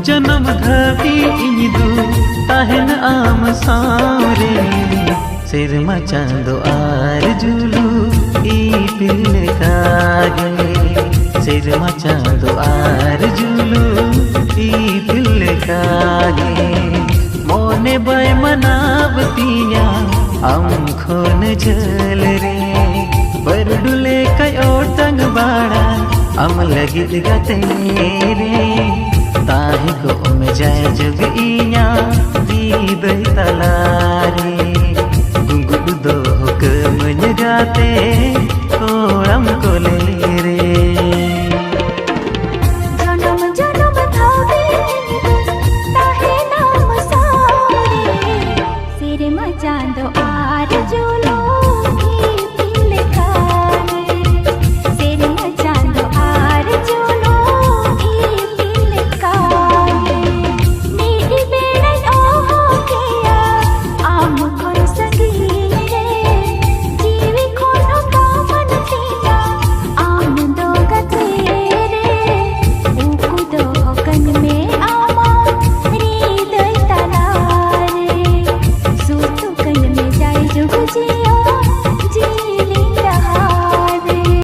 जन्म धवी इनिदु ताहन आम सारे सिरमा चांदो आर जुलू ई पिल कागे सिरमा चांदो आर जुलू ई पिल कागे मोने बाय मनावतिया हम खोन जल रे बरडुले कई ओटंग बाड़ा हम लगित गते रे ताहि को में जाय जुग इया दी दई तलारे।